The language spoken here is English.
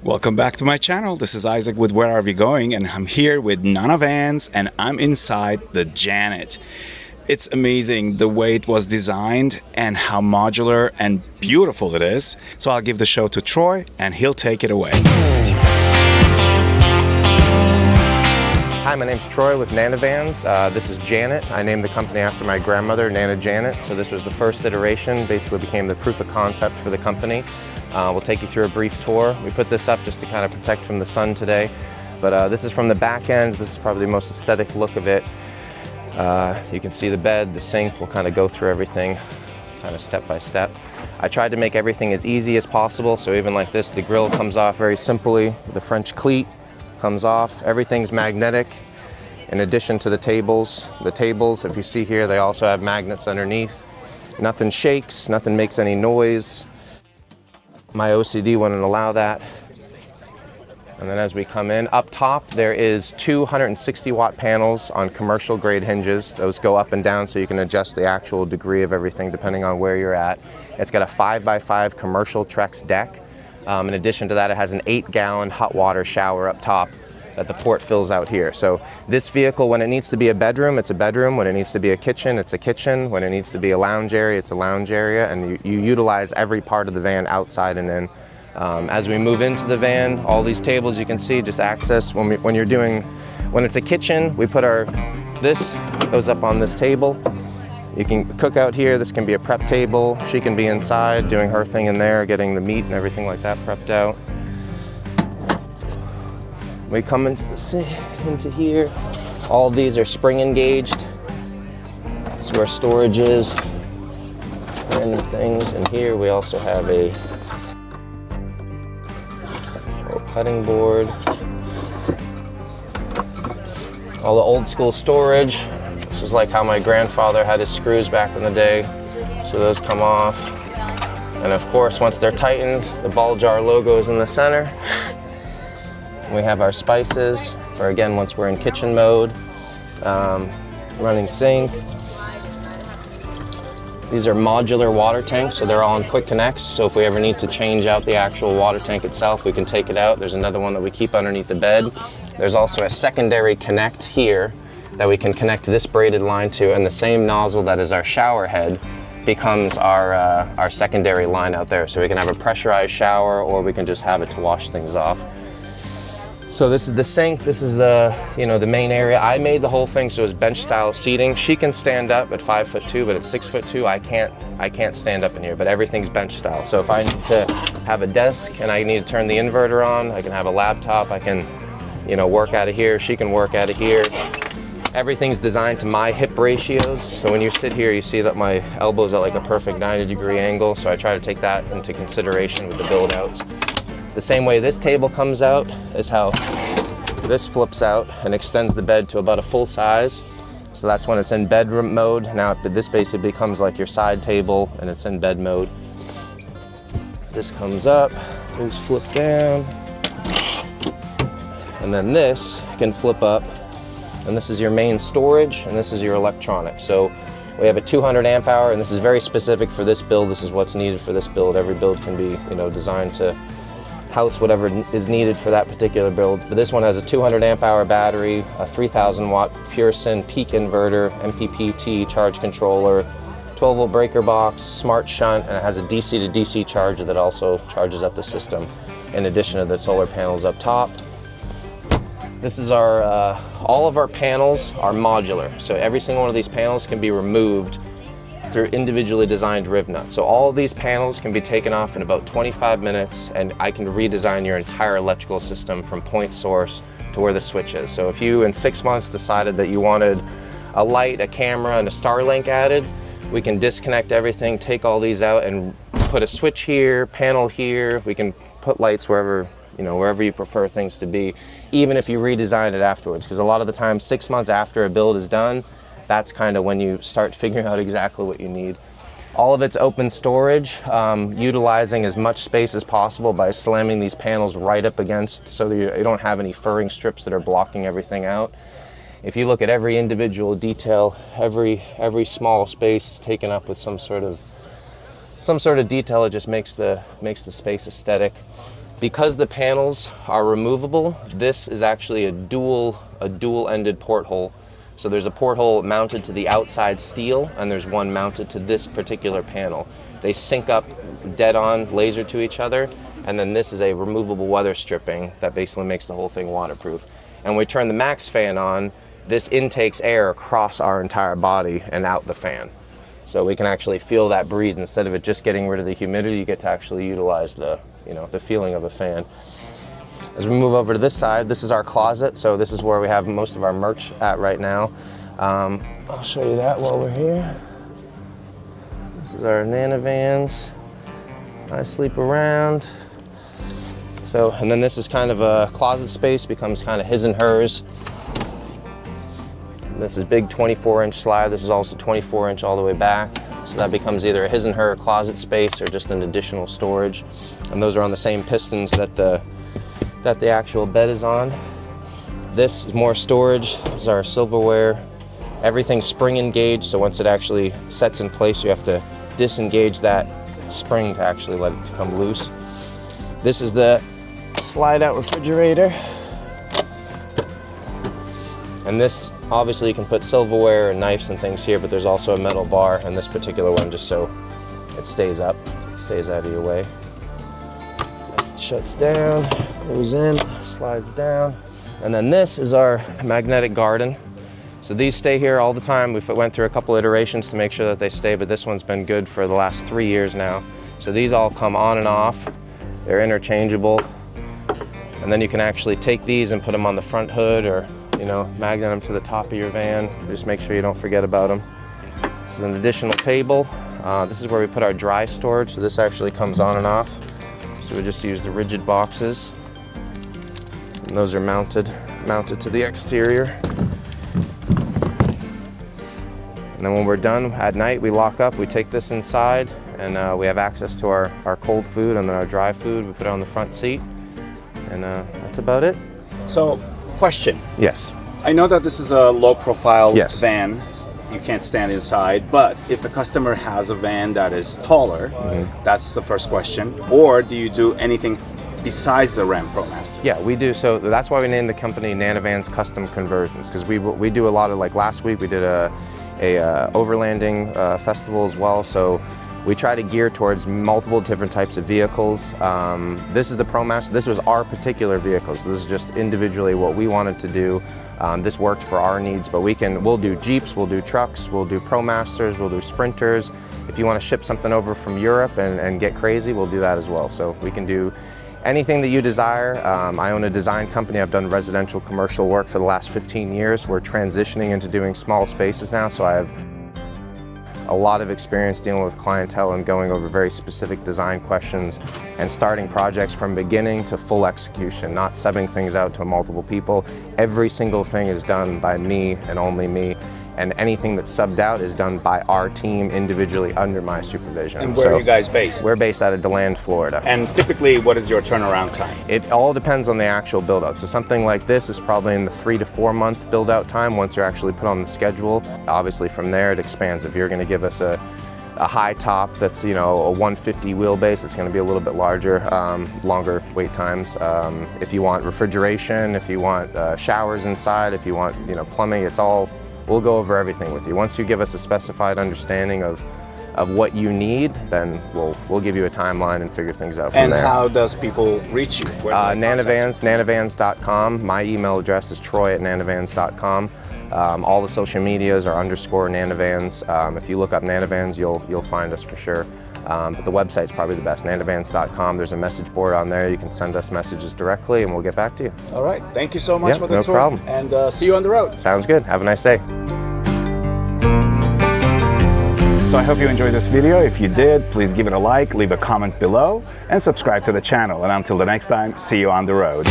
Welcome back to my channel. This is Isaac with Where Are We Going, and I'm here with NanaVans, and I'm inside the Janet. It's amazing the way it was designed and how modular and beautiful it is. So I'll give the show to Troy and he'll take it away. Hi, my name's Troy with NanaVans. This is Janet. I named the company after my grandmother, Nana Janet. So this was the first iteration, basically became the proof of concept for the company. We'll take you through a brief tour. We put this up just to kind of protect from the sun today. But this is from the back end. This is probably the most aesthetic look of it. You can see the bed, the sink. We'll kind of go through everything kind of step by step. I tried to make everything as easy as possible. So even like this, the grill comes off very simply. The French cleat comes off. Everything's magnetic. In addition to the tables, if you see here, they also have magnets underneath. Nothing shakes, nothing makes any noise. My OCD wouldn't allow that. And then as we come in, up top, there is 260 watt panels on commercial grade hinges. Those go up and down so you can adjust the actual degree of everything depending on where you're at. It's got a 5x5 commercial Trex deck. In addition to that, it has an 8-gallon hot water shower up top that the port fills out here. So this vehicle, when it needs to be a bedroom, it's a bedroom. When it needs to be a kitchen, it's a kitchen. When it needs to be a lounge area, it's a lounge area. And you utilize every part of the van outside and in. As we move into the van, all these tables you can see just access when it's a kitchen, we put this goes up on this table. You can cook out here. This can be a prep table. She can be inside doing her thing in there, getting the meat and everything like that prepped out. We come into here. All of these are spring engaged. That's where storage is, random things. And here we also have a little cutting board. All the old school storage. This was like how my grandfather had his screws back in the day. So those come off. And of course, once they're tightened, the ball jar logo is in the center. We have our spices for, again, once we're in kitchen mode. Running sink. These are modular water tanks, so they're all in quick connects. So if we ever need to change out the actual water tank itself, we can take it out. There's another one that we keep underneath the bed. There's also a secondary connect here that we can connect this braided line to, and the same nozzle that is our shower head becomes our secondary line out there. So we can have a pressurized shower, or we can just have it to wash things off. So this is the sink. This is the main area. I made the whole thing so it's bench style seating. She can stand up at 5'2", but at 6'2", I can't stand up in here. But everything's bench style. So if I need to have a desk and I need to turn the inverter on, I can have a laptop. I can, work out of here. She can work out of here. Everything's designed to my hip ratios. So when you sit here, you see that my elbow's at like a perfect 90-degree angle. So I try to take that into consideration with the build outs. The same way this table comes out is how this flips out and extends the bed to about a full size. So that's when it's in bedroom mode. Now this basically becomes like your side table and it's in bed mode. This comes up, these flip down. And then this can flip up. And this is your main storage and this is your electronics. So we have a 200 amp hour, and this is very specific for this build. This is what's needed for this build. Every build can be, designed to house whatever is needed for that particular build. But this one has a 200 amp hour battery, a 3000 watt pure syn peak inverter, MPPT charge controller, 12 volt breaker box, smart shunt, and it has a DC to DC charger that also charges up the system in addition to the solar panels up top. This is all of our panels are modular. So every single one of these panels can be removed through individually designed riv nuts. So all of these panels can be taken off in about 25 minutes, and I can redesign your entire electrical system from point source to where the switch is. So if you in 6 months decided that you wanted a light, a camera, and a Starlink added, we can disconnect everything, take all these out, and put a switch here, panel here. We can put lights wherever you prefer things to be, even if you redesign it afterwards. Because a lot of the time, 6 months after a build is done, that's kind of when you start figuring out exactly what you need. All of it's open storage, utilizing as much space as possible by slamming these panels right up against so that you don't have any furring strips that are blocking everything out. If you look at every individual detail, every small space is taken up with some sort of detail. It just makes the space aesthetic. Because the panels are removable, this is actually a dual-ended porthole. So there's a porthole mounted to the outside steel, and there's one mounted to this particular panel. They sync up dead on laser to each other, and then this is a removable weather stripping that basically makes the whole thing waterproof. And when we turn the max fan on, this intakes air across our entire body and out the fan. So we can actually feel that breeze. Instead of it just getting rid of the humidity, you get to actually utilize the feeling of a fan. As we move over to this side, this is our closet. So this is where we have most of our merch at right now. I'll show you that while we're here. This is our NanaVans. I sleep around. So, and then this is kind of a closet space, becomes kind of his and hers. This is big 24-inch slide. This is also 24-inch all the way back. So that becomes either a his and her closet space or just an additional storage. And those are on the same pistons that the actual bed is on. This is more storage. This is our silverware. Everything's spring engaged, so once it actually sets in place, you have to disengage that spring to actually let it come loose. This is the slide out refrigerator. And this, obviously you can put silverware and knives and things here, but there's also a metal bar in this particular one just so it stays up, it stays out of your way. It shuts down, goes in, slides down. And then this is our magnetic garden. So these stay here all the time. We went through a couple iterations to make sure that they stay, but this one's been good for the last 3 years now. So these all come on and off. They're interchangeable. And then you can actually take these and put them on the front hood or magnet them to the top of your van. Just make sure you don't forget about them. This is an additional table. This is where we put our dry storage. So this actually comes on and off. So we just use the rigid boxes. And those are mounted to the exterior. And then when we're done at night, we lock up, we take this inside, and we have access to our cold food and then our dry food. We put it on the front seat, and that's about it. So, question. Yes. I know that this is a low-profile Yes. van. You can't stand inside, but if a customer has a van that is taller, that's the first question. Or do you do anything besides the Ram ProMaster? Yeah, we do. So that's why we named the company NanaVans Custom Conversions, because we do a lot of, like last week we did a overlanding festival as well. So we try to gear towards multiple different types of vehicles. This is the ProMaster. This was our particular vehicle, so this is just individually what we wanted to do. This worked for our needs, but we'll do Jeeps, we'll do trucks, we'll do ProMasters, we'll do Sprinters. If you want to ship something over from Europe and get crazy, we'll do that as well. So we can do anything that you desire. I own a design company. I've done residential commercial work for the last 15 years. We're transitioning into doing small spaces now, so I have a lot of experience dealing with clientele and going over very specific design questions and starting projects from beginning to full execution, not subbing things out to multiple people. Every single thing is done by me and only me, and anything that's subbed out is done by our team individually under my supervision. And where are you guys based? We're based out of DeLand, Florida. And typically, what is your turnaround time? It all depends on the actual build out. So something like this is probably in the 3 to 4 month build out time once you're actually put on the schedule. Obviously from there it expands. If you're going to give us a high top that's a 150 wheelbase, it's going to be a little bit larger, longer wait times. If you want refrigeration, if you want showers inside, if you want plumbing, we'll go over everything with you. Once you give us a specified understanding of what you need, then we'll give you a timeline and figure things out from there. And how does people reach you? NanaVans, nanavans.com. My email address is troy@nanavans.com. All the social medias are _nanavans. If you look up NanaVans, you'll find us for sure. But the website's probably the best, nanavans.com. There's a message board on there. You can send us messages directly and we'll get back to you. All right. Thank you so much for the no tour. problem. And see you on the road. Sounds good. Have a nice day. So I hope you enjoyed this video. If you did, please give it a like, leave a comment below, and subscribe to the channel. And until the next time, see you on the road.